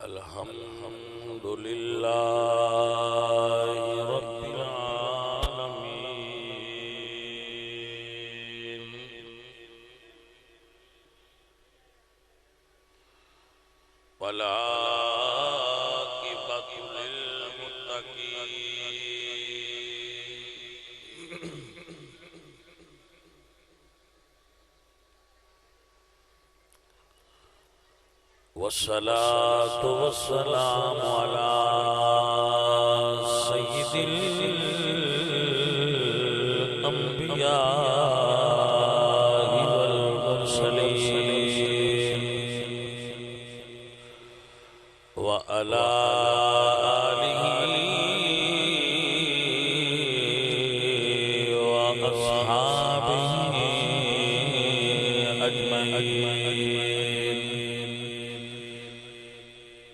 الحمد لله رب العالمين والعاقبة للمتقين والصلاة والسلام على سيد الأنبياء والمرسلين وعلى آله وأصحابه أجمعين.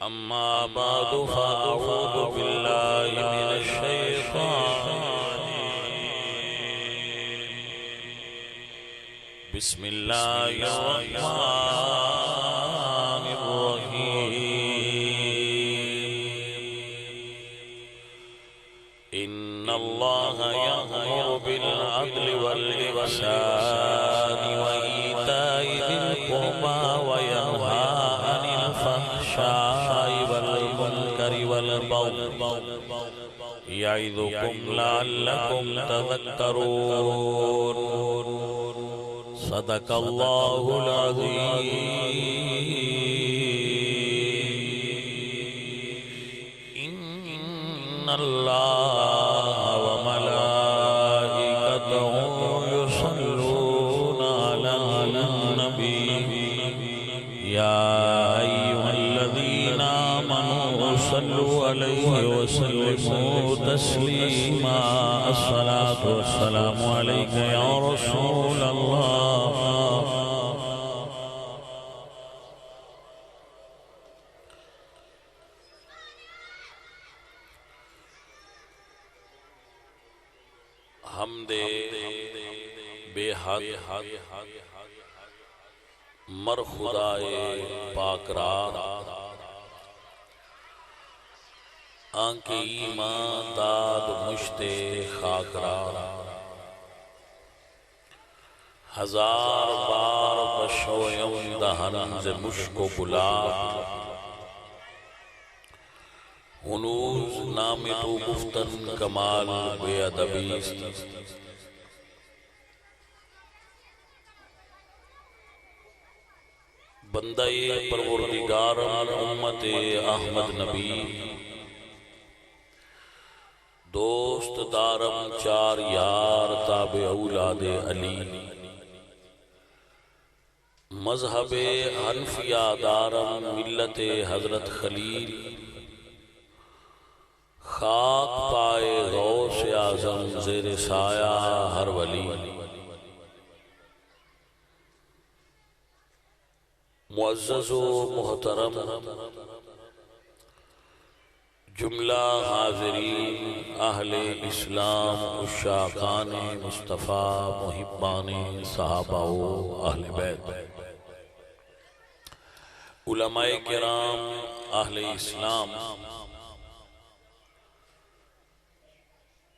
أما بعد فأعوذ بالله من الشيطان بسم الله الرحمن الرحيم. إن الله يأمر بالعدل والإحسان وإيتاء ذي القربى وينهى عن الفحشاء والمنكر والبغي يعظكم لعلكم تذكرون. صدق الله العظيم. إن الله وملائكته يصلون على النبي يا أيها الذين آمنوا صلوا عليه وسلموا تسليما. الصلاة والسلام عليك يا رسول الله. حمد بے حد مر خدائے پاک را آنکھ ایمان داد مشت خاک را. ہزار بار بشویم دہن ز مشک و گلاب ہنوز نام تو گفتن کمال بے ادبیست. بندہ پروردگارم امت احمد نبی دوست دارم چار یار تابع اولاد علی. مذہب حنفیہ دارم ملت حضرت خلیل. خاک پائے غوث اعظم زیر سایہ ہر ولی. معزز و محترم جملہ حاضرین اہل اسلام عشاقان مصطفیٰ محبان صحابہ و اہل بیت علماء کرام اہل اسلام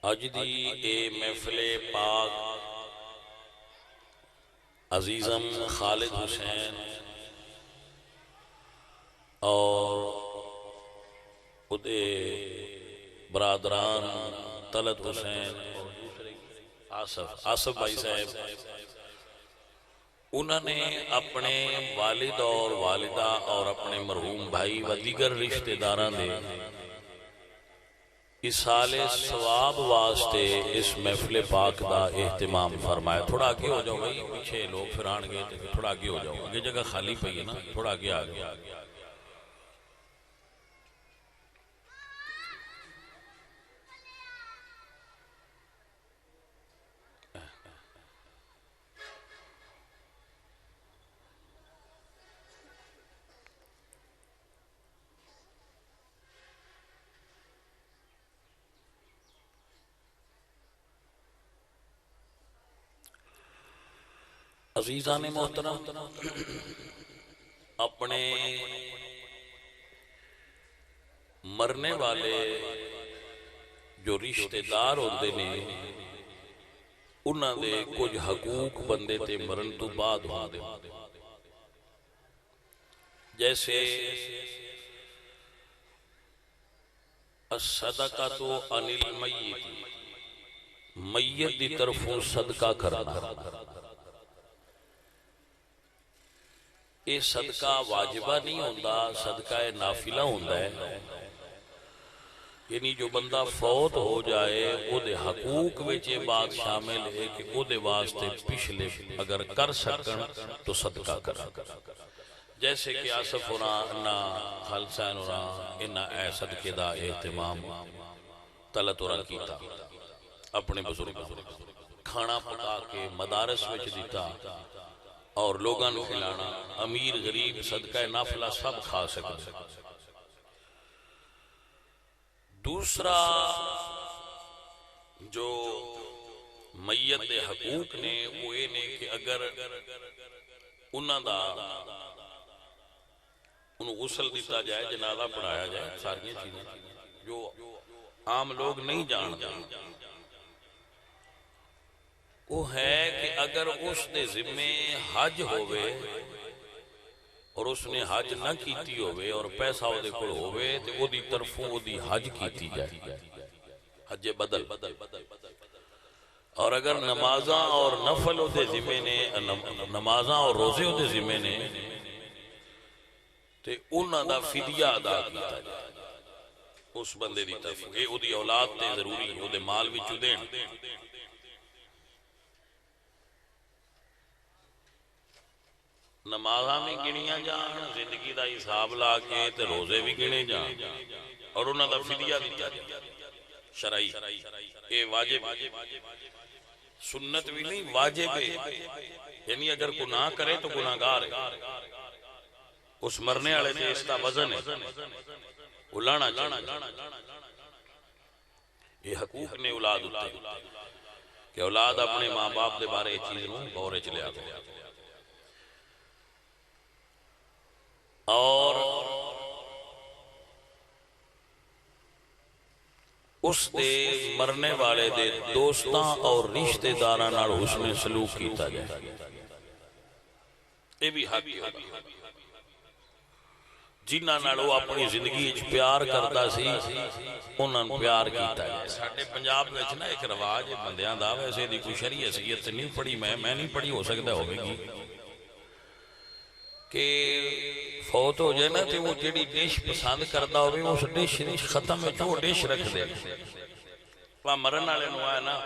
اج دی اے محفل پاک عزیزم خالد حسین اور خودے برادران طلعت حسین اور دوسرے آصف بھائی صاحب انہوں نے اپنے والد اور والدہ اور اپنے مرحوم بھائی و دیگر رشتہ داران دے اصال ثواب واسطے اس محفل پاک دا اہتمام فرمایا. تھوڑا آگے ہو جاؤ بھائی، پیچھے لوگ پھر آن گئے، تھوڑا آگے ہو جاؤ، آگے جگہ خالی پئی ہے نا، تھوڑا آگے آگے. عزیزان محترم، اپنے مرنے والے جو رشتے دار ہوندے نے انہاں دے کچھ حقوق بندے تے مرن تو بعد ہوندے، جیسے الصدقۃ عن المیت، میت دی طرفوں صدقہ کرنا، یہ صدقہ واجبہ نہیں ہوندا، صدقہ نافلہ ہوندا ہے، یعنی جو بندہ فوت ہو جائے او دے حقوق وچ یہ بات شامل ہے کہ او دے واسطے پچھلے اگر کر سکن تو صدقہ کرا، جیسے کہ آصف ہونا انہا خالصین ہونا انہا اے صدقے دا اہتمام طلت اور کیتا، اپنے بزرگوں کھانا پکا کے مدارس وچ دیتا اور لوگاں نو کھلانا، امیر غریب صدقہ نافلہ سب کھا سکتے۔ دوسرا جو میت دے حقوق نے وہ یہ نے کہ اگر انہاں دا انہوں غسل دیتا جائے، جنازہ پڑھایا جائے، ساری چیزیں جو عام لوگ نہیں جانتے، وہ ہے کہ اگر اس دے ذمے حج ہوئے اور اس نے حج نہ کیتی ہوئے اور پیسہ وہ دے کل ہوئے تو وہ دی طرفوں وہ دی حج کیتی جائے، حج بدل، اور اگر نمازاں اور نفل وہ دے ذمے نے، نمازاں اور روزے وہ دے ذمے نے تے انہاں دا فدیہ ادا کیتا جائے اس بندے دی طرف، یہ او دی اولاد تے ضروری ہے، او دے مال وچوں دین۔ نمازاں بھی گنیاں جان، زندگی دا حساب لا کے تے روزے بھی گنے جان اور انہاں دا فدیہ دیتا جائے شرعی، یہ واجب سنت بھی نہیں واجب ہے، یعنی اگر گناہ کرے تو گناہگار ہے، اس مرنے والے سے اس کا وزن ہے، وہ لانا چاہیے۔ یہ حقوق نے اولاد ہوتے کہ اولاد اپنے ماں باپ دے بارے چیز نوں غور وچ لیا کرے، اور اس دے مرنے والے دے دوستاں اور رشتہ داراں نال حسن سلوک کیتا جائے، یہ بھی حق ہے۔ جنہاں نال وہ اپنی زندگی پیار کرتا سی انہاں نوں پیار کیتا جائے۔ ساڈے پنجاب وچ نا ایک رواج ہے بندیاں دا، ویسے دی کوئی شرعی حیثیت نہیں پڑھی، میں نہیں پڑھی، ہو سکتا ہوگی گی، کہ فوت ہو جائے نا تے وہ جڑی ڈش پسند کرتا ہوئے اس ڈش ختم ہے تو وہ ڈش رکھ دے، وہاں مرن والے نوں آیا نا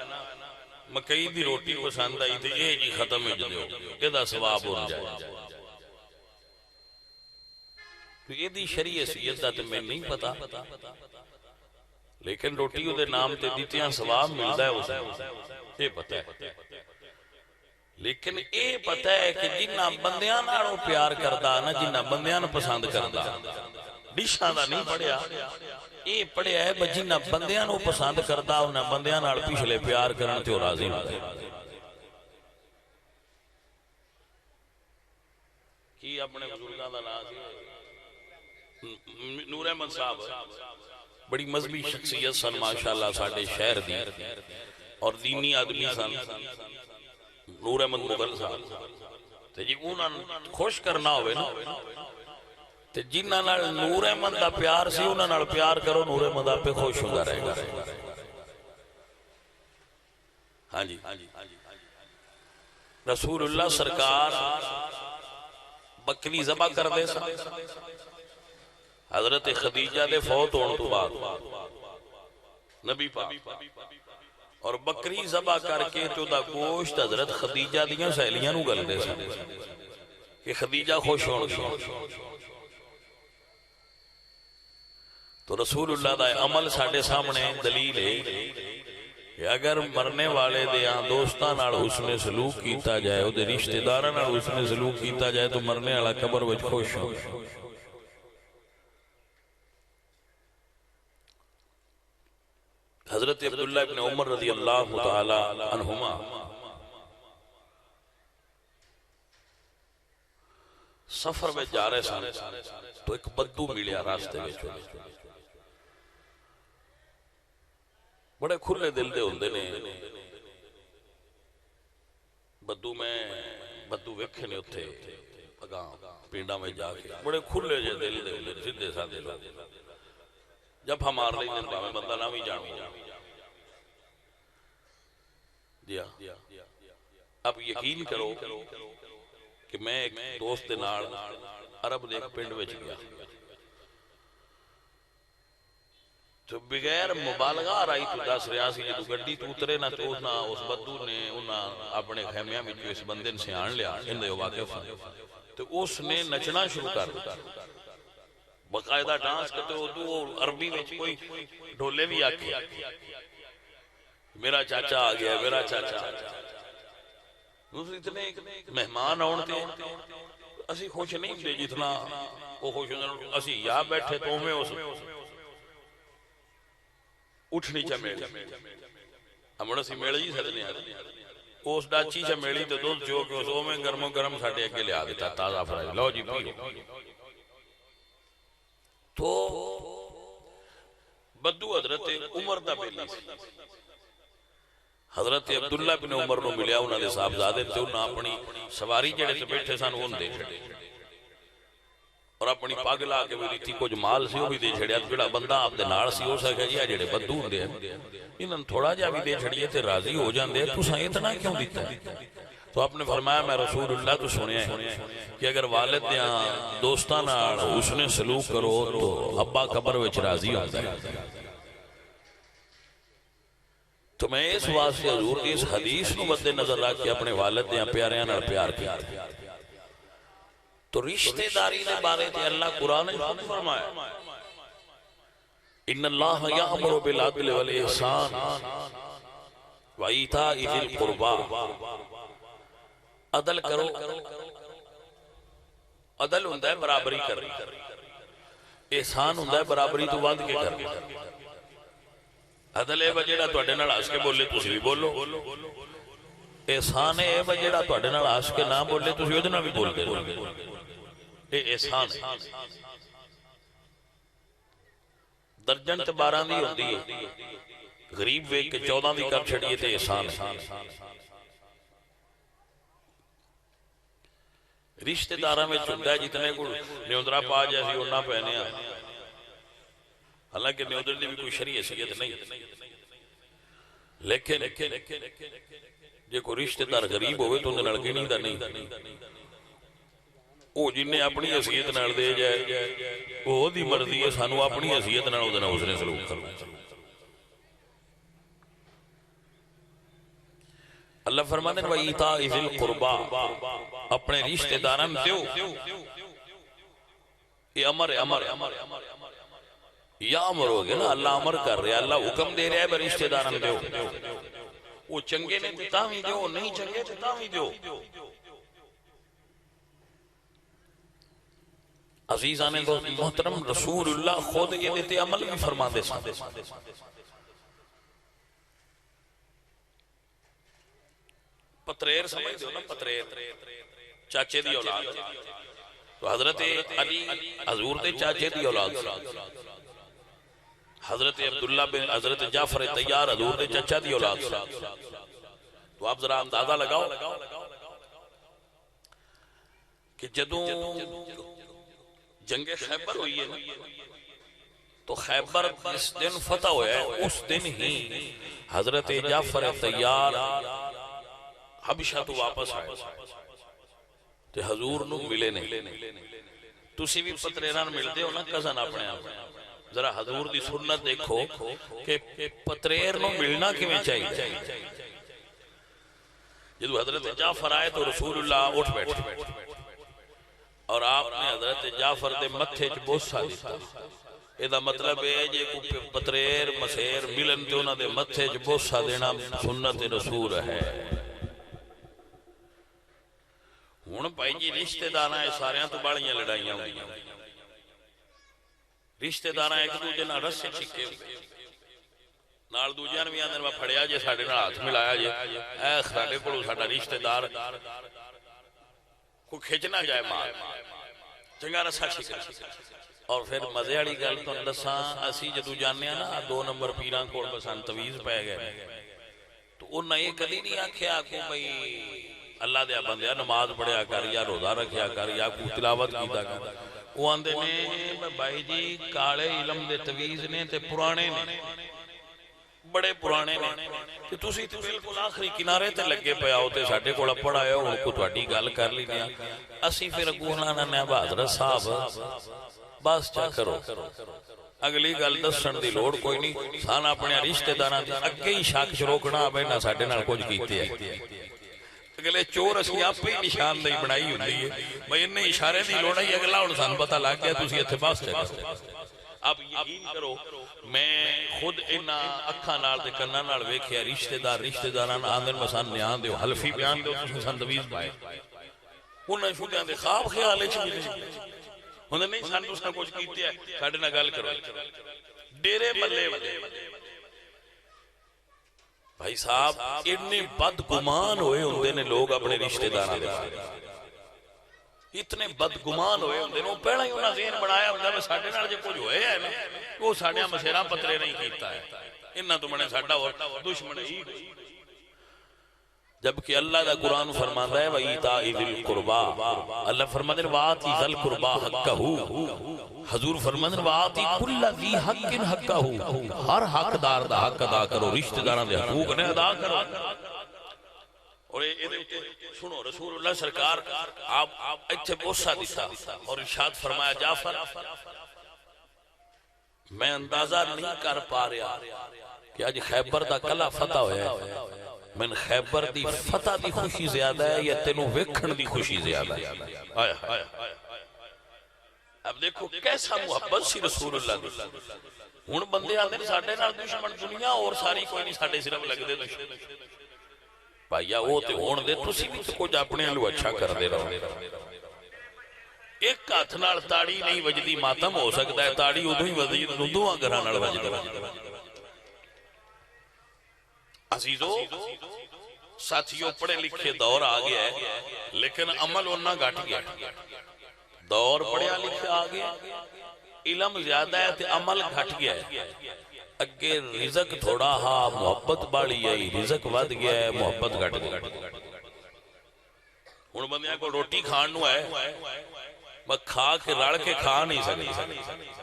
مکئی دی روٹی پسند آئی تے یہ جی ختم ہو دیو، یہ دا ثواب ہو جائے۔ تو یہ دی شرعی حیثیت دا تے میں نہیں پتا، لیکن روٹی دے نام تے دیتیاں ثواب ملدا ہے اسے، یہ پتہ ہے۔ لیکن یہ پتہ ہے کہ جنہ بندیاں نال پیار کردا نا، جنہ بندیاں نوں پسند کردا، ڈشاں دا نہیں پڑھیا، یہ پڑھیا ہے جنہ بندیاں نوں پسند کردا انہاں بندیاں نال پچھلے پیار کرن تے راضی ہوندا ہے۔ کی اپنے بزرگاں دا نام سی نور احمد صاحب، بڑی مذہبی شخصیت سن ماشاءاللہ ساڈے شہر دی، اور دینی آدمی سن نور احمد مغل صاحب، تے جی انہاں خوش کرنا ہوئے نا تے جنہاں نال نور احمد دا پیار سی انہاں نال پیار کرو، نور احمد آپ پہ خوش ہوندا رہے گا۔ ہاں جی، رسول اللہ سرکار بکری ذبح کر دے سا، حضرت خدیجہ دے فوت ہونے تو بعد نبی پاک، اور بکری ذبح کر کے تو دا گوشت حضرت خدیجہ دیاں سہیلیاں نو گل دے سن کہ خدیجہ خوش ہون گی۔ تو رسول اللہ دا عمل ساڈے سامنے دلیل ہے کہ اگر مرنے والے دیاں دوستاں نال حسن سلوک کیتا جائے، او دے رشتہ داراں نال حسن سلوک کیتا جائے تو مرنے والا قبر وچ خوش ہو۔ حضرت عبداللہ ابن عمر رضی اللہ تعالی عنہما سفر میں جا رہے سن تو ایک بدو ملیا راستے میں، بڑے کھلے دل دے ہوندے نے بدو ویکھے نے اتھے اگاں پنڈاں میں جا کے بڑے کھلے جے دل دے ہوندے سیدھے سادے لوگ جب ہمار لیں دن باویں بندہ نہ بھی جانو دیا اب یقین کرو کہ میں ایک دوست دے نال عرب دے ایک پنڈ وچ گیا تو بغیر مبالغہ رائی تو دس ریاسی جدو گڈی تو اترے نہ تو نہ اس بدو نے انہاں اپنے خیمیاں میں جو اس بندے سے آن لیا ان دے واقف تو اس نے نچنا شروع کر دیا باقاعدہ ڈانس کرتے اردو عربی میں کوئی ڈھولے بھی آکے میرا چاچا آ گیا میرا چاچا اتنے مہمان آن تھے اسی خوش نہیں تھے جتنا وہ خوش ہونے اسی یا بیٹھے تو میں اس اٹھنی چا میلی ہمارا سی میل جی سکنے آتے اس ڈاچی چا میلی تو دودھ جو کہ اس میں گرم و گرم ساڑھے اگے لے آدھتا تازہ فرائی لو جی پیو تو بدو حضرت عمر دا بیلی سی حضرت عبداللہ بن عمر نو ملیا انہاں دے صاحبزادے تے انہاں اپنی سواری جڑے تے بیٹھے سن اون دے چھڑے اور اپنی پاگ لا کے بھی تھی کچھ مال سی وہ بھی دے چھڑیا جڑا بندہ آپ دے نال سی ہو سکے جی جڑے بدو ہوندے ہیں انہاں تھوڑا جا بھی دے چھڑیے تے راضی ہو جاندے ہیں تساں اتنا کیوں دیتا ہے تو آپ نے فرمایا میں رسول اللہ تو سنیا ہے کہ اگر والد یا دوستان اس نے سلوک کرو تو ابا قبر وچ راضی ہوتا ہے تو میں اس واسطے حضور کی اس حدیث کو مد نظر رکھ کے اپنے والد یا پیاریاں نال پیار کیا تو رشتہ داری دے بارے تے اللہ قرآن نے خود فرمایا ان اللہ یأمر بالعدل والإحسان وإیتاء ذی القربى عدل کرو عدل ہوندہ ہے برابری کرنا احسان ہوندہ ہے برابری تو ود کے کرنا عدل اے بجیڑا تو اڈے نال ہس کے بولے تسی بھی بولو احسان اے بجیڑا تو اڈے نال ہس کے نہ بولے تسی اودے نال بھی بول دے اے احسان ہے درجن تے 12 دی ہوندی ہے غریب ویکھ کے 14 دی کر چھڑیے تے احسان ہے رشتہ داراں وچ ہوندا ہے جتنے کو نیوندرا پا جیسی اوناں پہنے ہیں حالانکہ نیودر دی بھی کوئی شرعی حیثیت نہیں لیکن جے کوئی رشتہ دار غریب ہوئے تو انہیں لڑکے نہیں دا نہیں وہ جنہیں اپنی حیثیت نال دے جائے وہ دی مرضی ہے سانو اپنی حیثیت نال ادھنا اس نے سلوک کرنا اللہ فرمانے وَإِيتَاءِ ذِي الْقُرْبَى اپنے رشتہ داران دیو یہ امر یا امر ہو گیا نا اللہ امر کر رہے اللہ حکم دے رہے ہے رشتہ داران دیو وہ چنگے نے تاوی دیو نہیں چنگے تاوی دیو عزیزانے کو محترم رسول اللہ خود یہ دیتے عمل بھی فرما دے ساتھ پتریر سمجھ دیو نا پتریر چاچے دی اولاد تو حضرت علی حضور دے چاچے دی اولاد حضرت عبداللہ بن حضرت جعفر تیار حضور دے چچا دی اولاد تو آپ ذرا اندازہ لگاؤ کہ جدوں جنگ خیبر ہوئی ہے تو خیبر جس دن فتح ہویا ہے اس دن ہی حضرت جعفر تیار حبشہ تو واپس آئے تے حضور نو ملے نہیں تسی بھی پتریران ملتے ہو نا کزن اپنے آپ ذرا حضور دی سنت دیکھو کہ پتریر نو ملنا کیویں چاہیے جدو حضرت جعفر آئے تو رسول اللہ اٹھ بیٹھے اور آپ نے حضرت جعفر دے متھے چ بوسا دیتا ایدہ مطلب ہے جے کو پتریر مسیر ملن تے انہاں دے متھے چ بوسا دینا سنت رسول ہے ہن بھائی جی رشتہ داراں ساریاں تو بڑیاں لڑائیاں ہوئیاں رشتہ داراں ایک دوجے نال رسے چھکے نال دوجیاں وی آندے پھڑیا جے ساڈے نال ہاتھ ملایا جے اے ساڈے کولوں ساڈا رشتہ دار کو کھچنا جائے مال چنگا رسا چھکا اور پھر مزے والی گل تمہیں دساں، اسی جدو جانے نا 2 نمبر پیراں کول بسان تویز پی گئے تو انہیں یہ کدی نہیں آکھیا کہ بھئی اللہ دیا بندیا نماز پڑھیا کر یا روزہ رکھیا کر یا کو تلاوت کیتا کر. وہ آندے نے بھائی جی کالے علم دے تویز نے تے پرانے نے، بڑے پرانے نے، تے تسی تے بالکل آخری کنارے تے لگے پے آؤ تے ساڈے کول پڑھ آئے ہو کو تہاڈی گل کر لینی آ. اسی پھر اگوں انہاں نے حضرت صاحب بس چا کرو، اگلی گل دسن دی لوڑ کوئی نہیں، سان اپنے رشتہ داراں دے اگے ہی شک روکنا آوے نہ ساڈے نال کچھ کیتے ہے. اگلے چور اسی آپ ہی نشاندہی بنائی ہوندی ہے بھئی انہیں اشارے دی لوڑ ہے، اگلا ہن سان پتہ لگ گیا تسی ایتھے بس چا کرو. اب یقین کرو میں خود انہاں اکھاں نال تے کناں نال ویکھیا رشتہ داراں آندن مسان نیاں دیو حلفی بیان دیو تسی سان تویز پائے، انہاں شدیاں دے خواب خیال وچ بھی انہیں نہیں سان تساں کچھ کیتے ہے، ساڈے نال گل کرو. ڈیرے ملے بھائی صاحب اتنے بدگمان ہوئے ہوندے نے لوگ اپنے رشتہ داراں دے بارے، اتنے بدگمان ہوئے ہوندے نے. پہلا ہی انہاں ذہن بنایا ہوندا ہے ساڈے نال جے کچھ ہوئے ہے نا وہ ساڈیاں مسیراں پترے نہیں کیتا ہے، انہاں تو بنے ساڈا اور دشمن ہی. جبکہ اللہ دا قرآن فرماتا ہے وَإِيتَاءِ ذِي الْقُرْبَى، اللہ فرماتا ہے وَآتِ ذَا الْقُرْبَى حَقَّهُ، حضور فرماتا ہے وَآتِ كُلَّ ذِي حَقٍّ حَقَّهُ، ہر حق دار دا حق ادا کرو، رشتہ داراں دے حقوق نے ادا کرو. اور سنو رسول اللہ سرکار آپ ایتھے بوسہ دیتا اور ارشاد فرمایا جعفر میں اندازہ نہیں کر پا رہا کہ آج خیبر دا کلا فتح ہویا ہے، من خیبر دی فتح دی خوشی زیادہ ہے یا تینوں ویکھن دی خوشی زیادہ ہے. اب دیکھو کیسا محبت سی رسول اللہ دی. ہن بندے آندے نے ساڈے نال دشمن دنیا اور ساری کوئی نہیں، ساڈے صرف لگدے دشمن. بھائیا وہ تے ہون دے تسی بھی کچھ اپنے لو اچھا کر دے رہو. ایک ہاتھ نال تاڑی نہیں وجدی ماتم ہو سکتا ہے، تاڑی ادوں ہی وجدی دوواں گھراں نال وجدا. عزیزو ساتھیوں پڑھے لکھے دور آ گیا ہے لیکن عمل انہاں گھٹ گیا. دور پڑھیا لکھے آ گیا، علم زیادہ ہے تے عمل گھٹ گیا ہے. اگے رزق تھوڑا ہا محبت باڑی ہے، رزق ود گیا ہے محبت گھٹ گیا. ہن بندیاں کو روٹی کھان نو ہے میں کھا کے رل کے کھا نہیں سکتا،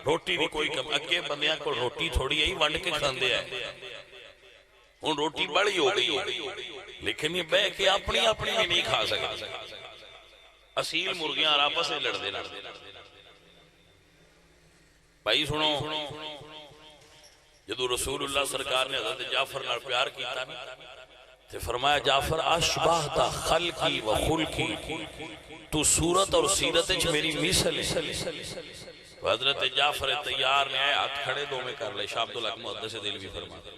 روٹی دی کوئی کم. اگے بندیاں کو روٹی تھوڑی ہے ونڈ کے کھاندے ہیں، ہن روٹی بڑی ہو گئی لیکن یہ بہ کے اپنی اپنی بھی نہیں کھا سکتے. اصیل مرغیاں آپس میں لڑ دے. بھائی سنو جدو رسول اللہ سرکار نے حضرت جعفر نال پیار کیتا تے فرمایا جعفر اشبہت خلقی و خلقی، تو صورت اور سیرت وچ میری مثل ہے. حضرت جعفر تیار نے ہاتھ کھڑے دو میں کر لے. شاہ عبدالحق محدث دہلوی فرماتے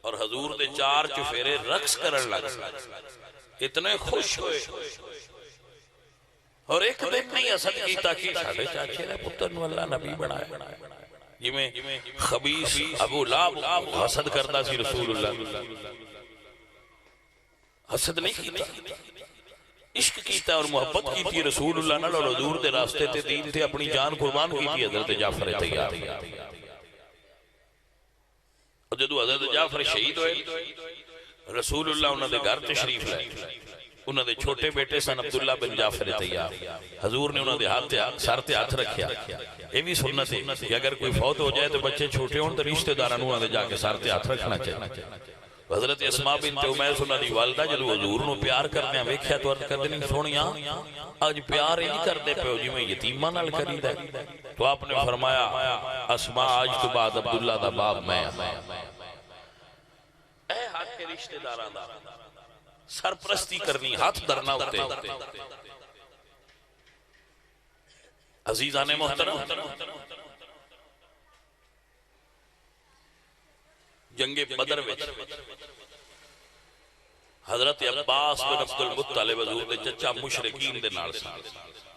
اور حضور دے 4 چفیرے رقص کرن لگ اتنے خوش ہوئے. اور ایک دن نہیں حسد کیتا کہ ساڈے چاچے نے پتر نو اللہ نبی بنایا. جویں خبیث ابو لہب حسد کردا سی رسول اللہ، حسد نہیں کیتا، عشق کیتا اور محبت کیتی رسول اللہ نال اور حضور دے راستے تے دین تے اپنی جان قربان کیتی حضرت جعفر تیار. جدو حضرت جعفر شہید ہوئے رسول اللہ انہوں نے گھر تشریف لائے. انہوں نے چھوٹے بیٹے سن عبداللہ بن جعفر تیار. حضور نے انہوں نے سر تے ہاتھ رکھیا. یہ بھی سنت ہے کہ اگر کوئی فوت ہو جائے تو بچے چھوٹے ہوں تو رشتہ داراں انہوں نے جا کے سر تے ہاتھ رکھنا چاہیے. حضرت اسماء بنت امیس انہوں نے والدہ جدو حضور نو پیار کرنے ویکھیا تو عرض کردے نہیں سونیاں اج پیار ہی نہیں کردے پے جی میں یتیماں نال کریدا. تو آپ نے فرمایا اسماء آج تو بعد عبداللہ دا باپ میں. اے حق کے رشتہ داراں دا سرپرستی کرنی، ہاتھ درنا ہوتے. عزیزان محترم جنگ بدر وچ حضرت عباس بن عبد المطلب حضور دے چچا مشرکین دے نال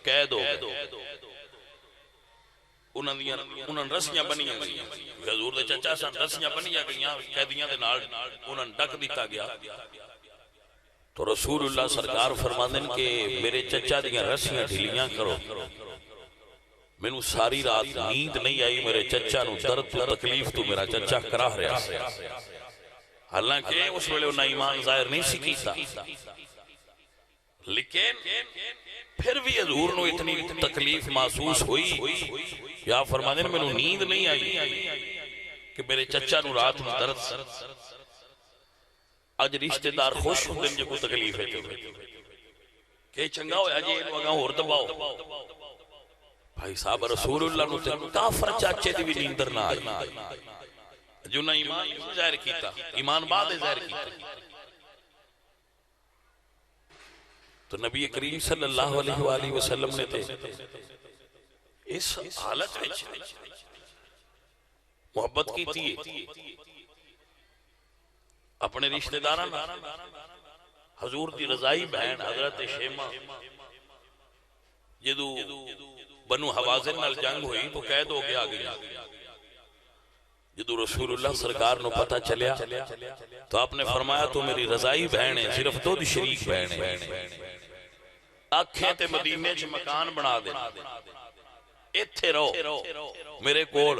قید ہو گئے. انہاں رسیاں بنیاں گئیاں، حضور دے چچا سن رسیاں بنیاں گئیاں قیدیاں دے نال انہاں ڈک دیتا گیا. تو رسول اللہ سرکار فرماندے کہ میرے چچا دیاں رسیاں ڈھیلیاں کرو. مینوں ساری رات نیند نہیں آئی، میرے چچا نو درد تو تکلیف تو میرا چچا کراہ رہا سی، حالانکہ اس ویلے انہاں ایمان ظاہر نہیں سی کیتا، لیکن پھر بھی حضور نو اتنی تکلیف محسوس ہوئی، یا فرمانے نے مینوں نیند نہیں آئی کہ میرے چچا نو رات میں درد سی۔ اج رشتہ دار خوش ہوندے نے کوئی تکلیف ہے کہ چنگا ہویا جی اینو اگاں ہور دباؤ، بھائی صاحب رسول اللہ نو تے کافر چاچے دی بھی نیندر نہ آئی، جو نہ ایمان ظاہر کیتا، ایمان بعد ظاہر کیتا۔ تو نبی کریم صلی اللہ علیہ وآلہ وسلم نے تے اس حالت وچ محبت کی تھی اپنے رشتہ داراں نال۔ حضور دی رضائی بہن حضرت شیمہ جدو بنو حوازن نال جنگ ہوئی تو قید ہو کے آ گئی، جدو رسول اللہ سرکار نو پتہ چلیا تو آپ نے فرمایا تو میری رضائی بہن ہے، صرف تو دی شریک بہن ہے، آکھیں تے مدینے چ مکان بنا دے، ایتھے رہو میرے کول،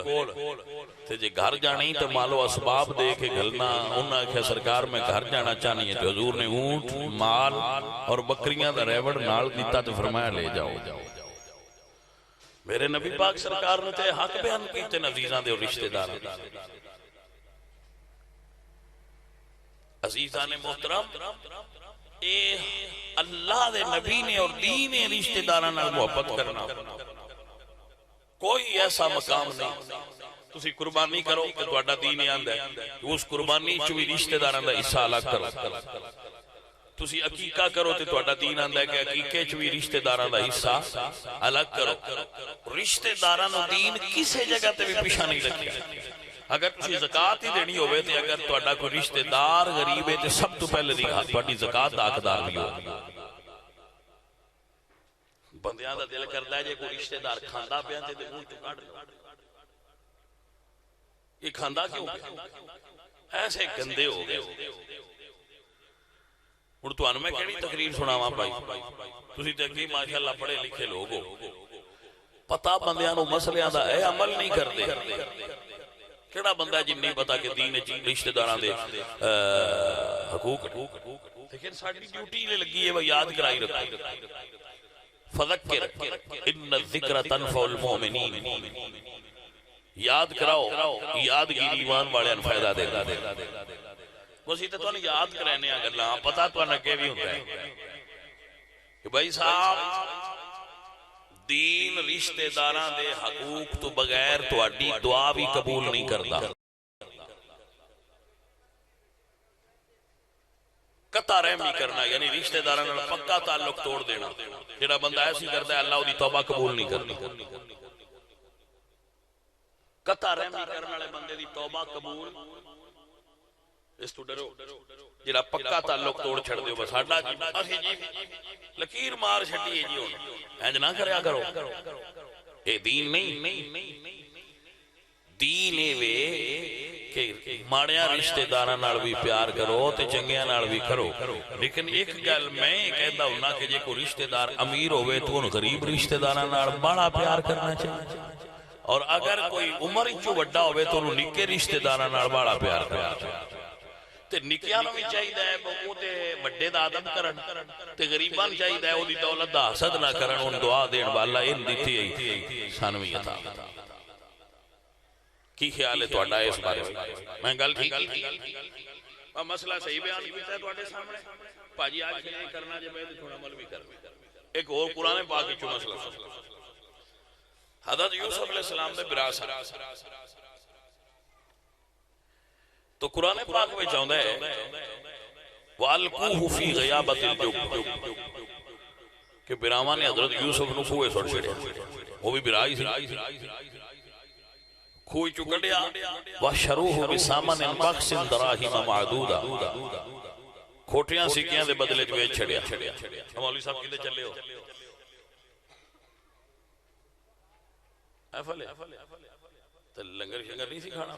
تے جے گھر جانی تو مالو اسباب دے کے گھلنا۔ انہاں کہ سرکار میں گھر جانا چاہنی ہے، تو حضور نے اونٹ مال اور بکریاں دا ریوڑ نال دیتا تو فرمایا لے جاؤ۔ میرے نبی پاک سرکار نے تے حق بیان کیتے عزیزاں دے اور رشتہ دار۔ عزیزان محترم، اے اللہ دے نبی نے اور دین رشتہ داراں نال محبت کرنا کوئی ایسا مقام نہیں۔ تسی قربانی کرو کہ تہاڈا دین آندا ہے، اس قربانی چ وی رشتہ داراں دا حصہ الگ کرو۔ تسی عقیقہ کرو تے تہاڈا دین آندا ہے کہ عقیقے چ وی رشتہ داراں دا حصہ الگ کرو۔ رشتہ داراں نو دین کسے جگہ تے بھی پیچھے نہیں رکھیا۔ اگر تسی زکات ہی دینی ہوے تے اگر تہاڈا کوئی رشتہ دار غریب ہے تے سب تو پہلے دی تہاڈی زکات دا حقدار بھی ہو۔ بندیاں دا دل کردا ہے جے کوئی رشتہ دار کھاندا پیا تے منہ چوں کڈ لو، یہ کھاندا کیوں ایسے گندے ہو گئے۔ ہن تانوں میں کیڑی تقریر سناواں بھائی، تسی تے اگے ماشاءاللہ پڑھے لکھے لوگ ہو، پتہ بندیاں نو مسئلیاں دا اے عمل نہیں کردے۔ کیڑا بندہ جن نہیں پتا کہ دین رشتہ داراں دے حقوق، لیکن ساڈی ڈیوٹی لگی ہے وہ یاد کرائی رکھو۔ فذکر ان الذکر تنفع المؤمنین، یاد کراؤ، یادگیری ایمان والے ان فائدہ دے گا۔ بس یہ تو یاد کرانے گلاں پتہ تو اگے بھی ہوتا ہے کہ بھائی صاحب دین رشتہ داراں دے حقوق تو بغیر تہاڈی دعا بھی قبول نہیں کردا۔ قطع رحمی کرنا یعنی رشتہ داراں نال پکا تعلق توڑ دینا۔ جڑا بندہ ایسی کردا ہے اللہ دی توبہ قبول نہیں کردا۔ قطع رحمی کرنے والے بندے دی توبہ قبول اس تو ڈرو۔ جڑا پکا تعلق توڑ چھڑ دیو بس ساڈا اسی جی لکیر مار چھڈی ہے جی ہن انج نہ کریا کرو۔ اے دین نہیں، دین اے وے کہ ماڑیاں رشتہ داراں نال بھی پیار کرو تے چنگیاں نال بھی کرو۔ لیکن ایک گل میں کہندا ہوں کہ جے کوئی رشتہ دار امیر ہوئے تو ان غریب رشتہ داراں نال بڑا پیار کرنا چاہیے، اور اگر کوئی عمر چوں وڈا ہوئے تو انہوں نکے رشتہ داراں نال بڑا پیار کرنا چاہیے۔ تے نکیاں نوں بھی چاہیے وہ تے وڈے دا ادب کرن، تے غریباں نوں چاہیے او دی دولت دا حسد نہ کرن، ان دعا دین والا ان دتی ہے سانو بھی عطا۔ کی خیال ہے تہاڈا اس بارے میں گل ٹھیک مسئلہ صحیح بیان کیتا ہے تہاڈے سامنے پاجی؟ آج پھر یہ کرنا جے میں تھوڑا عمل بھی کرنا۔ ایک اور قرآن پاک وچ مسئلہ حضرت یوسف علیہ السلام دے براث تو قرآن پاک میں چاہتا ہے وَأَلْقُوهُ فِي غَيَابَةِ الْجُبِّ کہ براواں نے حضرت یوسف نو کھوئے سڑ چھڑیا، وہ بھی برائی سی، کھوئی چکڑیا وَشَرُوهُ بِسَامَنٍ بَخْسٍ دَرَاهِمَ مَعْدُودَ کھوٹیاں سکیاں دے بدلے جو چھڑیا۔ مولوی صاحب کدے چلے ہو؟ ایفلے تو لنگر شنگر نہیں سی کھانا؟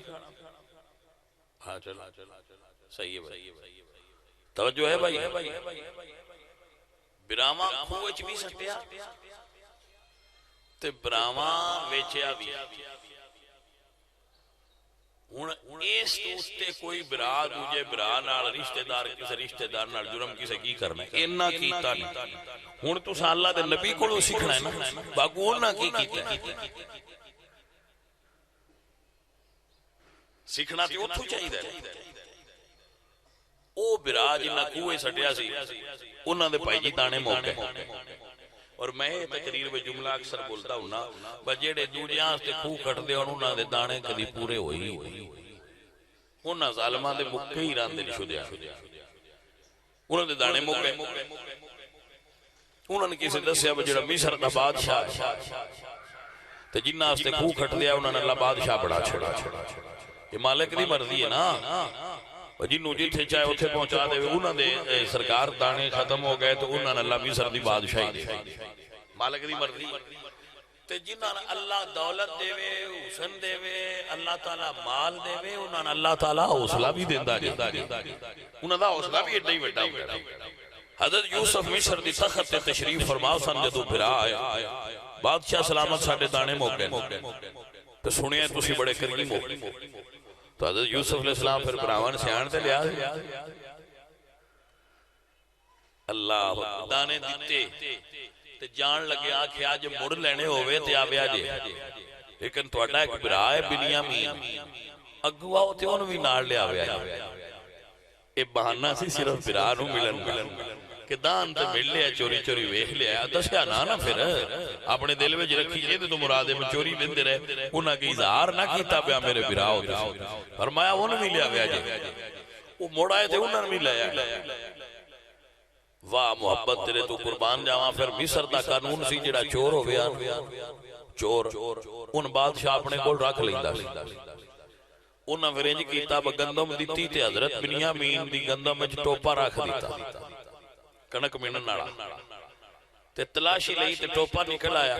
ہاں چلا صحیح ہے بھائی، توجہ ہے بھائی۔ براما کھوچ بھی سکتیا تے براواں ویچیا بھی ہن اس تے کوئی برا دوجے برا نال رشتہ دار کسے رشتہ دار نال جرم کسے کی کرنا ہے انہاں کیتا نہیں ہن تساں اللہ دے نبی کولوں سیکھنا ہے نا باقی انہاں کی کیتا ہے سیکھنا تے اوتھوں چاہیدا ہے او برا جنہ کوئے سٹیا سی انہاں دے بھائی جی دانے موک گئے اور میں تقریر میں جملہ اکثر بولتا ہوں نا بجیڑے دوجیاں سے خوہ کٹ دے اور انہاں دے دانے کدی پورے ہوئی انہاں ظالمان دے مکے ہی راندے نہیں شدیا انہاں دے دانے موکے انہاں نے کسی دسیا بجیڑا مصر دا بادشاہ تے جنہاں سے خوہ کٹ دیا انہاں نے اللہ بادشاہ بڑا چھڑا یہ مالک دی مرضی ہے نا جنہوں جتھے چاہے اتھے پہنچا دے انہاں دے سرکار دانے ختم ہو گئے تو انہاں نے اللہ مصر دی بادشاہی دے مالک دی مرضی تے جنہاں نے اللہ دولت دے وے حسن دے وے اللہ تعالیٰ مال دے وے انہاں نے اللہ تعالیٰ حوصلہ بھی دیندہ جاتا انہاں دا حوصلہ بھی ایڈا ہی وڈا ہوتا حضرت یوسف مصر دی تخت تے تشریف فرماؤ سن جدو پھرا آیا بادشاہ سلامت ساڑھے دانے موکے تو سنیا تسی بڑے کریم ہو تو حضرت یوسف علیہ السلام پھر براوان سیان تے لیا اللہ دانے دیتے تے جان لگے آکھے آج مڑ لینے ہوئے تے آبیا جے لیکن تو اڈا ایک برائے بنیامین اگوا ہوتے انہوں بھی نار لیا آبیا جے اے بہانہ سی صرف برانوں ملن کہ دان تے مل لیا چوری چوری ویخ لیا دسیا نا پھر اپنے دل میں رکھی جے تو مرادے میں چوری بندے رہے انہاں کی اظہار نہ کیتا پیا میرے برا ہو فرمایا انہوں بھی لیا گیا جے وہ موڑ آئے تھے انہوں بھی لیا واہ محبت تیرے تو قربان جاواں پھر مصر دا قانون سی جڑا چور ہو گیا چور ان بادشاہ اپنے کول رکھ لیندا سی انہاں ورنج کیتا گندم دیتی تے حضرت بنیامین دی گندم وچ ٹوپا رکھ دیتا کنک مینن ناڑا تے تلاشی لئی تے ٹوپا نکل آیا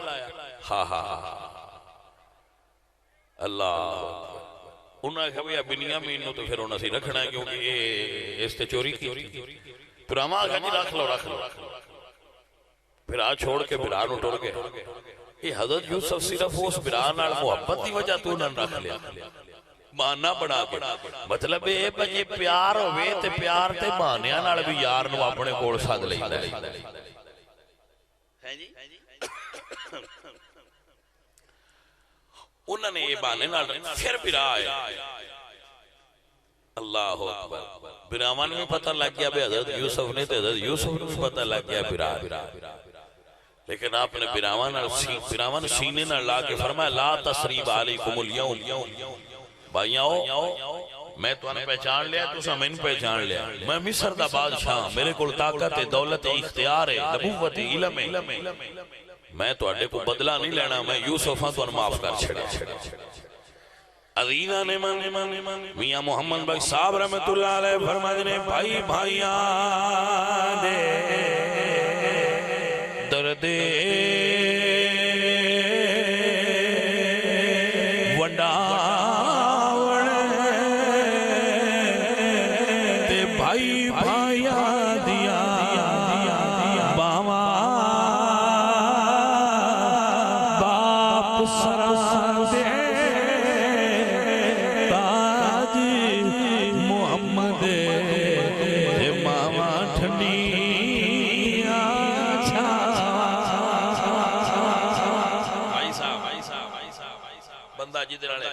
ہاں اللہ انہاں کہا بھئی بنیامین نو تو پھر انہاں سی رکھنا ہے کیونکہ اس تے چوری کی پھر ہم آگا جی رکھ لو پھر آ چھوڑ کے بران اٹھوڑ کے یہ حضرت یوسف صرف اس بران آل محبت دی وجہ تو انہاں رکھ لیا مانا بڑا کے مطلب اے بجے پیار ہوئے تے پیار تے مانیاں نال بھی یار نو اپنے کول ساتھ لئیتا ہے انہوں نے یہ بانے نال پھر برا آئے اللہ اکبر برامان میں پتہ لگ گیا بے حضرت یوسف نے تے حضرت یوسف نے پتہ لگ گیا برا لیکن آپ نے برامان سینے نہ لا کے فرمایا لا تسریب علیکم اليوم بھائیاں میں تو انہیں پہچان لیا تو سمین پہچان لیا میں مصر دا بادشاہ میرے کل طاقت دولت اختیار نبوت علم میں تو اڈے کو بدلہ نہیں لینا میں یوسف ہاں تو انہیں معاف کر چھڑا عزیزہ نے میاں محمد بھائی صاحب رحمت اللہ علیہ فرمائے نے بھائی بھائیاں دے دردے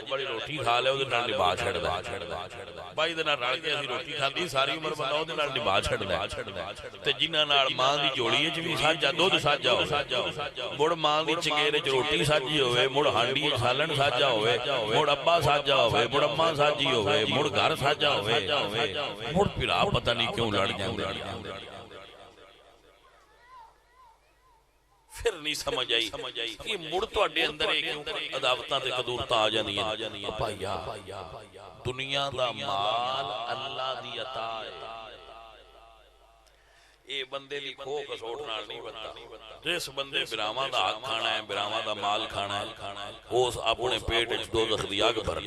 بڑی روٹی کھا لے ادھر نال نبا چھڑ دا بھائی دے نال رل کے اسی روٹی کھاندی ساری عمر بندہ ادھر نال نبا چھڑ دا تے جنہاں نال ماں دی جوڑی وچ وی ساجا دودھ ساجا ہوے مڑ ماں دی چنگیرے وچ روٹی ساجی ہوے مڑ ہانڈی سالن ساجا ہوے مڑ ابا ساجا ہوے مڑ اماں ساجی ہوے مڑ گھر ساجا ہوے مڑ پھر پتہ نہیں کیوں لڑ جاندے پھر نہیں سمجھ آئی کہ مڑ تو اڈے اندر ایک عداوتاں تے قدورتاں آ جانی ہیں بھائیا دنیا دا مال اللہ دی عطا ہے اے بندے لی کھو کسوٹ نال نہیں بنتا جس بندے براواں دا حق کھانا ہے براواں دا مال کھانا ہے اس اپنے پیٹ وچ دوزخ دی اگ بھر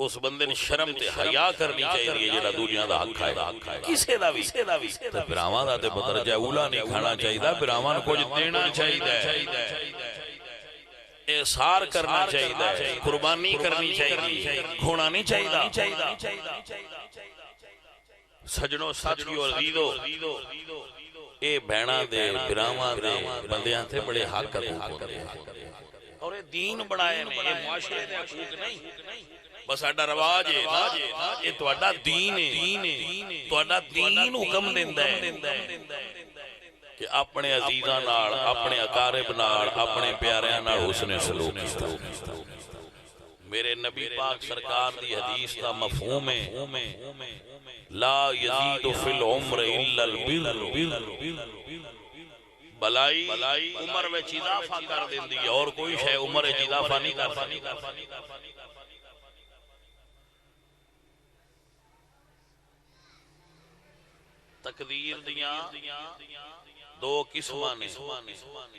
اس بندے نے شرم تے حیا کرنی چاہیے جڑا دنیا دا حق ہے کسے دا بھی تے براواں دا تے بدرجہ اولا نہیں کھانا چاہیے براواں نوں کچھ دینا چاہیے احسار کرنا چاہیے قربانی کرنی چاہیے کھونا نہیں چاہیے سجنوں ساتھیوں عزیزو اے بہناں دے براواں دے بندیاں تے بڑے حق ہوندے ہیں اور یہ دین بنائے نے یہ معاشرے دے حقوق نہیں بس اڈا رواج ہے نا یہ تہاڈا دین ہے تہاڈا دین حکم دیندا ہے کہ اپنے عزیزاں نال اپنے اقارب نال اپنے پیاریاں نال حسن سلوک کرو میرے نبی پاک سرکار دی حدیث کا مفہوم ہے لا یزید فی العمر الا البر بلائی عمر میں اضافہ کر دیندی ہے اور کوئی شے عمر میں اضافہ نہیں کر تقدیر دیاں دو قسماں نے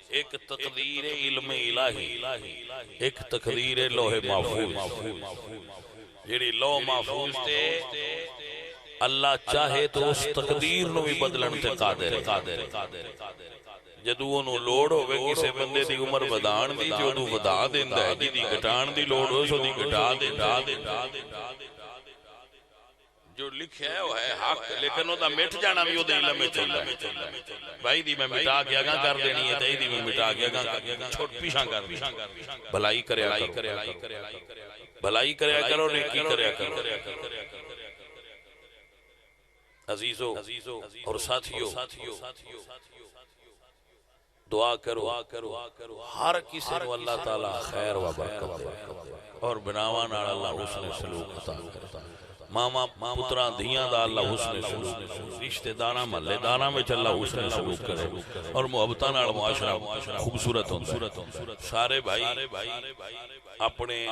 ایک تقدیر علم الہی ایک تقدیر لوح محفوظ جیڑی لوح محفوظ تے اللہ چاہے تو اس تقدیر نو بھی بدلن تے قادر ہے جدو انہوں لوڑ ہوئے کسے بندے دی عمر ودان دی جو انہوں ودا دیندہ ہے جدی گھٹان دی لوڑ ہوئے سو دی گھٹا دیندہ جو لکھے ہے وہ ہے حق لیکن وہ دا مٹ جانا بھی وہ دے علم میں چل رہا ہے بھائی دی میں مٹا کے اگاں کر دینی ہے تے دی میں مٹا کے اگاں چھوٹ پیشاں کر بھلائی کریا کرو نیکی کریا کرو عزیزو اور ساتھیو دعا کرو ہر کسی نو اللہ تعالیٰ خیر و برکت دے اور بناواں نال اللہ حسن سلوک عطا کرتا ماما پتراں دھیاں دا اللہ حسن سلوک رشتہ داراں محلے داراں وچ اللہ حسن سلوک کرے اور محبتاں نال معاشرہ خوبصورت ہوندا ہے سارے بھائی اپنے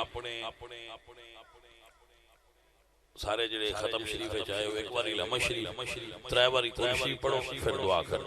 سارے جڑے ختم شریف چاہے ایک باری لمح شریف ترے باری قرآن شریف پڑھو پھر دعا کر